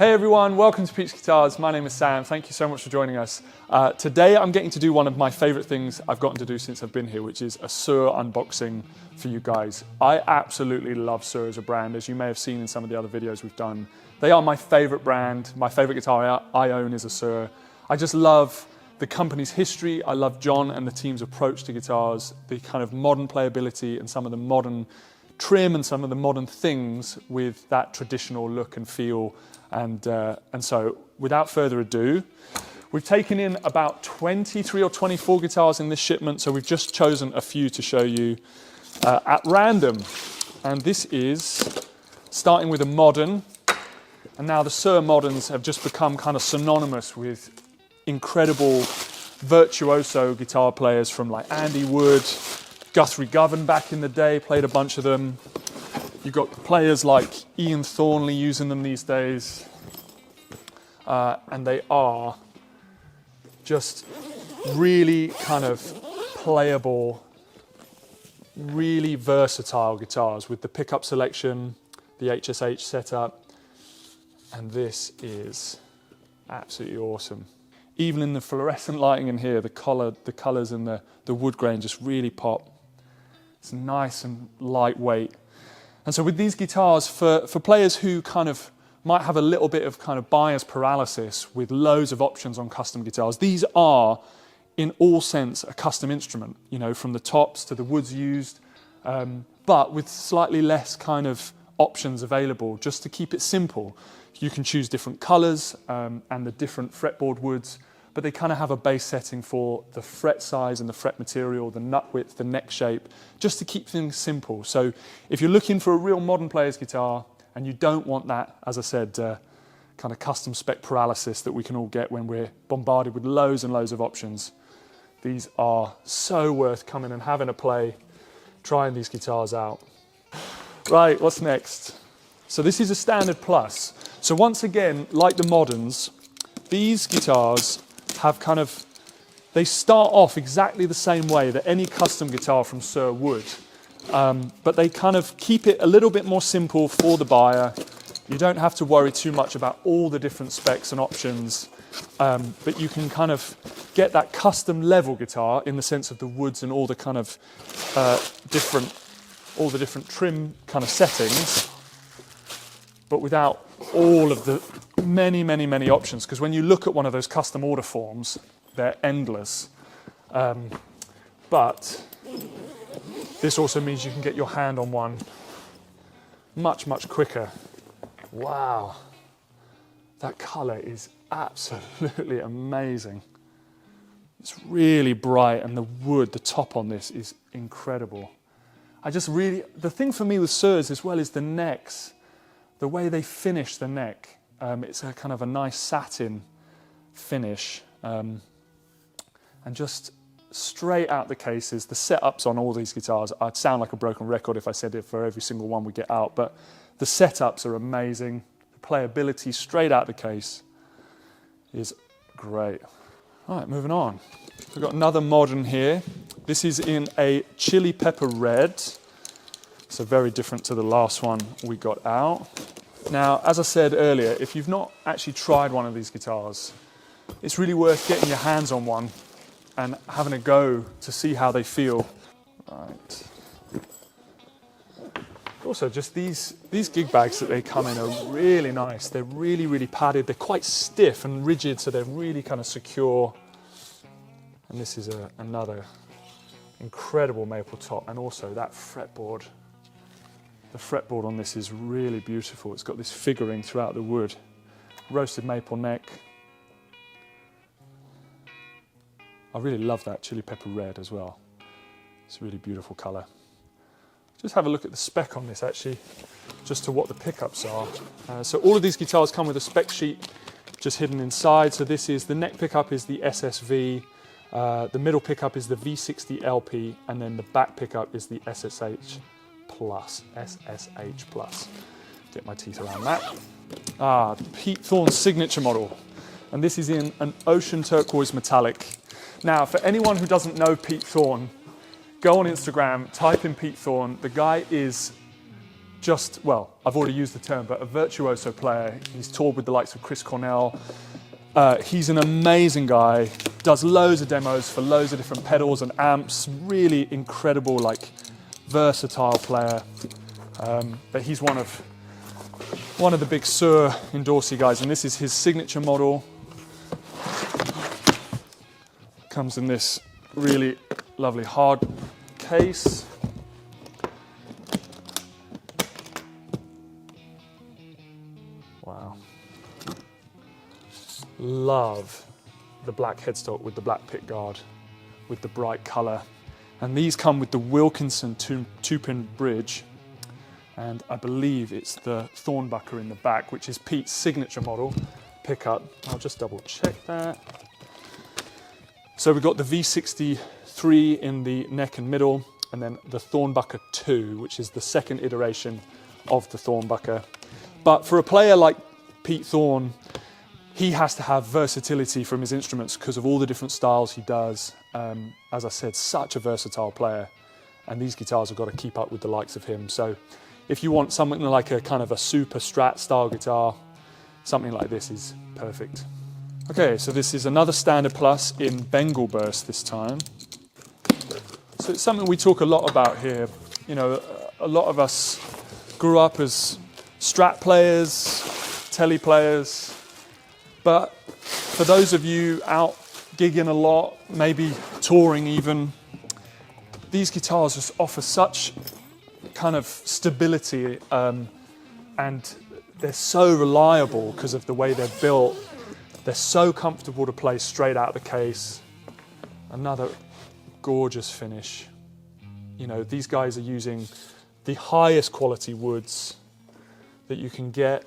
Hey everyone, welcome to Peach Guitars. My name is Sam. Thank you so much for joining us. Today I'm getting to do one of my favorite things I've gotten to do since I've been here, which is a Suhr unboxing for you guys. I absolutely love Suhr as a brand, as you may have seen in some of the other videos we've done. They are my favorite brand. My favorite guitar I own is a Suhr. I just love the company's history. I love John and the team's approach to guitars, the kind of modern playability and some of the modern trim and some of the modern things with that traditional look and feel. And so, without further ado, we've taken in about 23 or 24 guitars in this shipment, so we've just chosen a few to show you at random. And this is starting with a modern, and now the Suhr moderns have just become kind of synonymous with incredible virtuoso guitar players from like Andy Wood, Guthrie Govan back in the day, played a bunch of them. You've got players like Ian Thornley using them these days. And they are just really kind of playable, really versatile guitars with the pickup selection, the HSH setup, and this is absolutely awesome. Even in the fluorescent lighting in here, the colours and the wood grain just really pop. It's nice and lightweight. And so with these guitars, for players who kind of might have a little bit of kind of buyer's paralysis with loads of options on custom guitars, these are, in all sense, a custom instrument, you know, from the tops to the woods used, but with slightly less kind of options available, just to keep it simple. You can choose different colours and the different fretboard woods, but they kind of have a base setting for the fret size and the fret material, the nut width, the neck shape, just to keep things simple. So if you're looking for a real modern player's guitar and you don't want that, as I said, kind of custom spec paralysis that we can all get when we're bombarded with loads and loads of options, these are so worth coming and having a play, trying these guitars out. Right, what's next? So this is a standard plus. So once again, like the moderns, these guitars have kind of, they start off exactly the same way that any custom guitar from Suhr would, but they kind of keep it a little bit more simple for the buyer. You don't have to worry too much about all the different specs and options, but you can kind of get that custom level guitar in the sense of the woods and all the kind of different trim kind of settings, but without all of the many options, because when you look at one of those custom order forms, they're endless. But this also means you can get your hand on one much quicker. Wow, that colour is absolutely amazing. It's really bright, and the wood, the top on this is incredible. The thing for me with Suhrs as well is the necks. The way they finish the neck, it's a kind of a nice satin finish, and just straight out the cases. The setups on all these guitars, I'd sound like a broken record if I said it for every single one we get out, but the setups are amazing. The playability straight out the case is great. All right, moving on. We've got another modern here. This is in a chili pepper red. So very different to the last one we got out. Now, as I said earlier, if you've not actually tried one of these guitars, it's really worth getting your hands on one and having a go to see how they feel. Right. Also, just these gig bags that they come in are really nice. They're really padded. They're quite stiff and rigid, so they're really kind of secure. And this is another incredible maple top, and also that fretboard. The fretboard on this is really beautiful. It's got this figuring throughout the wood. Roasted maple neck. I really love that chili pepper red as well. It's a really beautiful colour. Just have a look at the spec on this actually, just to what the pickups are. So all of these guitars come with a spec sheet just hidden inside. So this is, the neck pickup is the SSV, the middle pickup is the V60 LP, and then the back pickup is the SSH Plus. Get my teeth around that. Pete Thorn's signature model. And this is in an ocean turquoise metallic. Now, for anyone who doesn't know Pete Thorn, go on Instagram, type in Pete Thorn. The guy is well, I've already used the term, but a virtuoso player. He's toured with the likes of Chris Cornell. He's an amazing guy, does loads of demos for loads of different pedals and amps, really incredible, like, versatile player. But he's one of the big Suhr endorsee guys, and this is his signature model. Comes in this really lovely hard case. Wow. Love the black headstock with the black pick guard, with the bright colour. And these come with the Wilkinson two-pin bridge. And I believe it's the Thorn in the back, which is Pete's signature model pickup. I'll just double check that. So we've got the V63 in the neck and middle, and then the Thornbucker 2, which is the second iteration of the Thornbucker. But for a player like Pete Thorn, he has to have versatility from his instruments because of all the different styles he does. As I said, such a versatile player, and these guitars have got to keep up with the likes of him. So if you want something like a kind of a super Strat style guitar, something like this is perfect. Okay, so this is another Standard Plus in Bengal burst this time. So it's something we talk a lot about here. You know, a lot of us grew up as Strat players, telly players, but for those of you out gigging a lot, maybe touring even, these guitars just offer such kind of stability, and they're so reliable because of the way they're built. They're so comfortable to play straight out of the case. Another gorgeous finish. You know, these guys are using the highest quality woods that you can get.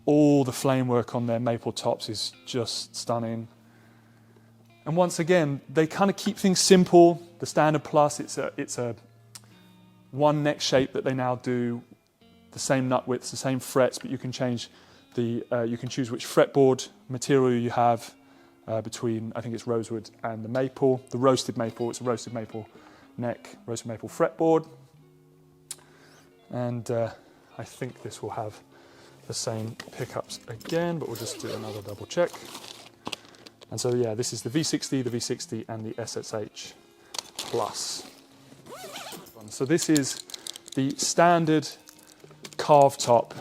All the flame work on their maple tops is just stunning. And once again, they kind of keep things simple. The Standard Plus, it's a one neck shape that they now do, the same nut widths, the same frets, but you can change you can choose which fretboard material you have between, I think it's rosewood and the maple. The roasted maple, it's a roasted maple neck, roasted maple fretboard. And I think this will have the same pickups again, but we'll just do another double check. And so yeah, this is the V60, the V60 and the SSH Plus. So this is the standard Carve top.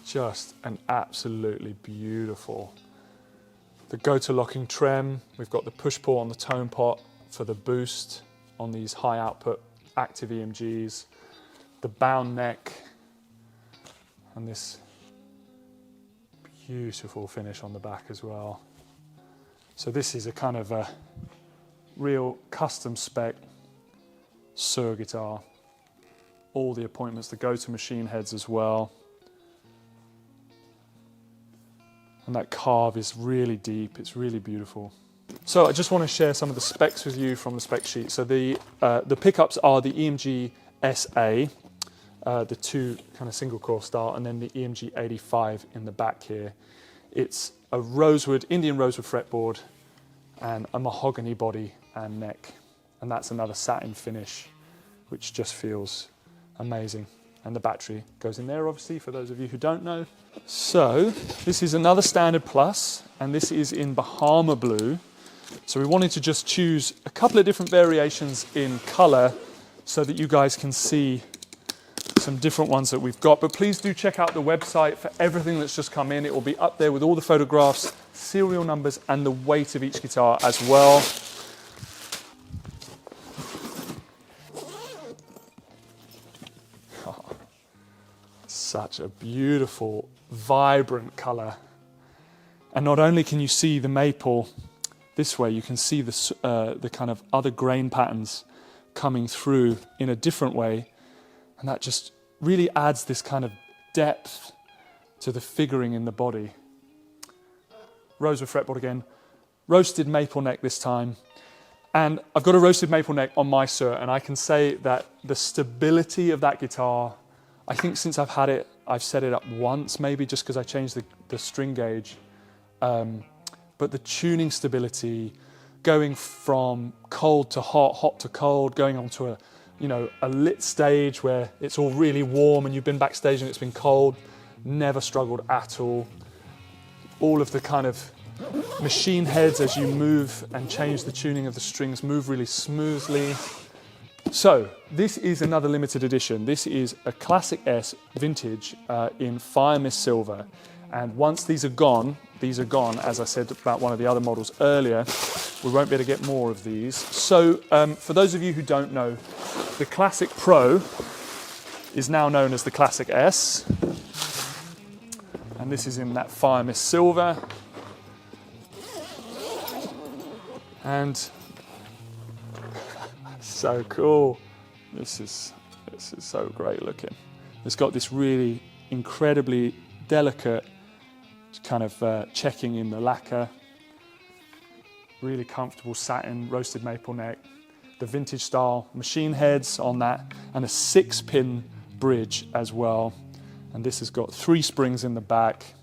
Just an absolutely beautiful. The go-to locking trem, we've got the push-pull on the tone pot for the boost on these high output active EMGs, the bound neck, and this beautiful finish on the back as well. So this is a kind of a real custom spec Suhr guitar. All the appointments, the go-to machine heads as well. And that carve is really deep, it's really beautiful. So I just want to share some of the specs with you from the spec sheet. So the pickups are the EMG SA, the two kind of single coil style, and then the EMG 85 in the back here. It's a rosewood, Indian rosewood fretboard and a mahogany body and neck. And that's another satin finish, which just feels amazing. And the battery goes in there, obviously, for those of you who don't know. So this is another Standard Plus, and this is in Bahama blue. So we wanted to just choose a couple of different variations in color so that you guys can see some different ones that we've got. But please do check out the website for everything that's just come in. It will be up there with all the photographs, serial numbers, and the weight of each guitar as well. Such a beautiful, vibrant color. And not only can you see the maple this way, you can see the kind of other grain patterns coming through in a different way. And that just really adds this kind of depth to the figuring in the body. Rosewood fretboard again, roasted maple neck this time. And I've got a roasted maple neck on my Suhr, and I can say that the stability of that guitar, I think since I've had it, I've set it up once maybe just because I changed the string gauge. but the tuning stability, going from cold to hot, hot to cold, going onto a, you know, a lit stage where it's all really warm and you've been backstage and it's been cold, never struggled at all. All of the kind of machine heads as you move and change the tuning of the strings move really smoothly. So this is another limited edition. This is a Classic S vintage in Firemist silver. And once these are gone, as I said about one of the other models earlier, we won't be able to get more of these. So for those of you who don't know, the Classic Pro is now known as the Classic S. And this is in that Firemist silver. And so cool. This is so great looking. It's got this really incredibly delicate kind of checking in the lacquer. Really comfortable satin, roasted maple neck. The vintage style machine heads on that, and a 6-pin bridge as well. And this has got 3 springs in the back,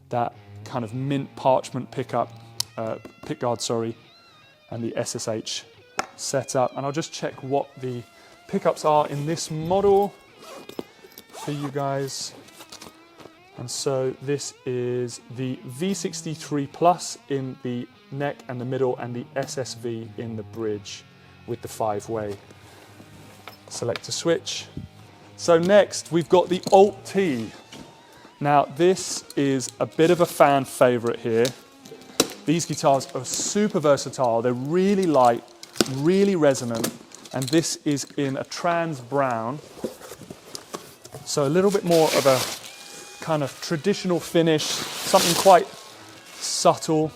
that kind of mint parchment pickguard, and the SSH setup. And I'll just check what the pickups are in this model for you guys. And so this is the V63 Plus in the neck and the middle, and the SSV in the bridge with the 5-way selector switch. So next we've got the Alt T. Now this is a bit of a fan favorite here. These guitars are super versatile. They're really light, really resonant, and this is in a trans brown. So a little bit more of a kind of traditional finish, something quite subtle.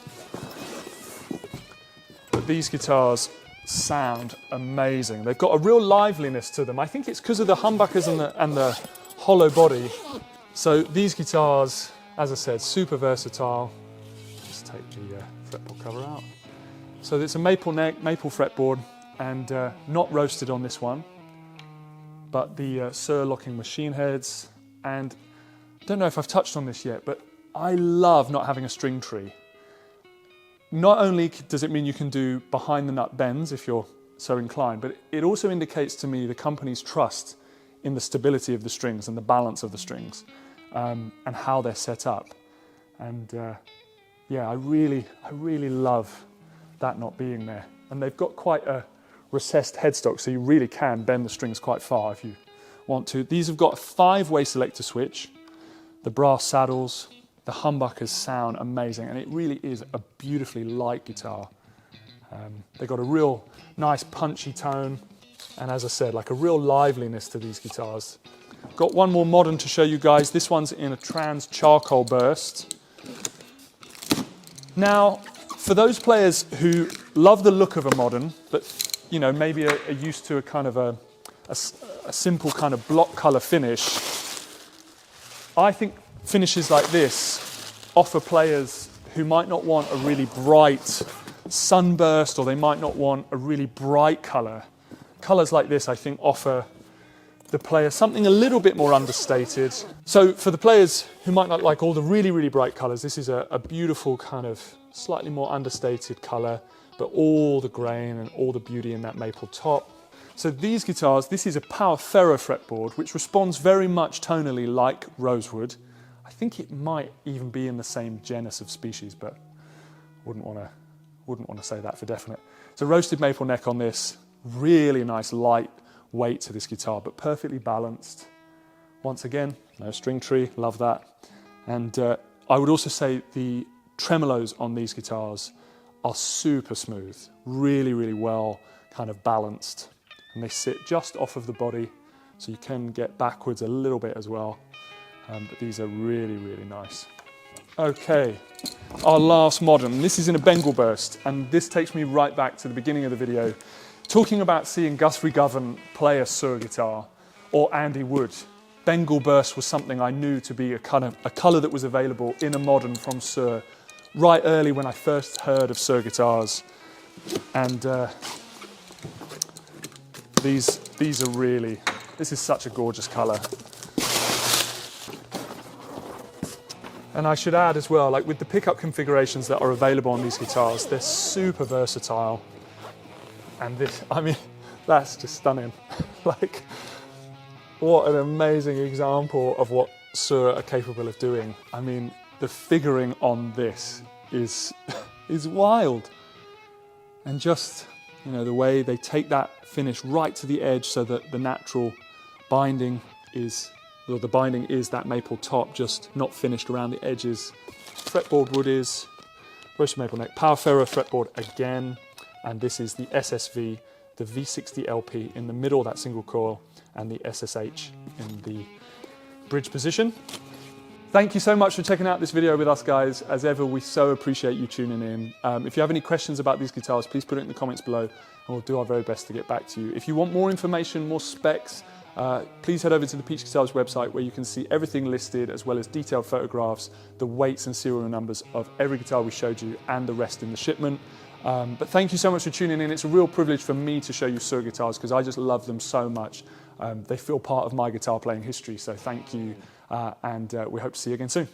But these guitars sound amazing. They've got a real liveliness to them. I think it's because of the humbuckers and the hollow body. So these guitars, as I said, super versatile. Just take the fretboard cover out. So it's a maple neck, maple fretboard, and not roasted on this one, but the Suhr locking machine heads. And I don't know if I've touched on this yet, but I love not having a string tree. Not only does it mean you can do behind the nut bends if you're so inclined, but it also indicates to me the company's trust in the stability of the strings and the balance of the strings, and how they're set up. And yeah, I really love that not being there. And they've got quite a recessed headstock, so you really can bend the strings quite far if you want to. These have got a 5-way selector switch, the brass saddles, the humbuckers sound amazing, and it really is a beautifully light guitar. They've got a real nice punchy tone, and as I said, like a real liveliness to these guitars. Got one more modern to show you guys. This one's in a trans charcoal burst. Now, for those players who love the look of a modern, but you know, maybe are used to a kind of a simple kind of block color finish, I think finishes like this offer players who might not want a really bright sunburst, or they might not want a really bright color. Colors like this, I think, offer the player something a little bit more understated. So for the players who might not like all the really, really bright colors, this is a beautiful kind of slightly more understated color, but all the grain and all the beauty in that maple top. So these guitars, this is a power Ferro fretboard, which responds very much tonally like rosewood. I think it might even be in the same genus of species, but wouldn't want to say that for definite. So roasted maple neck on this, really nice light weight to this guitar, but perfectly balanced. Once again, no string tree, love that. And I would also say the tremolos on these guitars are super smooth, really, really well kind of balanced. And they sit just off of the body, so you can get backwards a little bit as well. But these are really, really nice. Okay, our last modern. This is in a Bengal burst, and this takes me right back to the beginning of the video, talking about seeing Guthrie Govan play a Suhr guitar, or Andy Wood. Bengal burst was something I knew to be a colour that was available in a modern from Suhr right early when I first heard of Suhr guitars. And these are really, this is such a gorgeous colour. And I should add as well, like with the pickup configurations that are available on these guitars, they're super versatile. And this, I mean, that's just stunning. Like, what an amazing example of what Suhr are capable of doing. I mean, the figuring on this is wild. And just, you know, the way they take that finish right to the edge so that the natural binding is, well, the binding is that maple top, just not finished around the edges. Fretboard wood is roasted maple neck, power ferro fretboard again, and this is the SSV, the V60 LP in the middle, that single coil, and the SSH in the bridge position. Thank you so much for checking out this video with us, guys. As ever, we so appreciate you tuning in. If you have any questions about these guitars, please put it in the comments below, and we'll do our very best to get back to you. If you want more information, more specs, please head over to the Peach Guitars website, where you can see everything listed, as well as detailed photographs, the weights and serial numbers of every guitar we showed you, and the rest in the shipment. But thank you so much for tuning in. It's a real privilege for me to show you Suhr guitars, because I just love them so much. They feel part of my guitar playing history, so thank you, and we hope to see you again soon.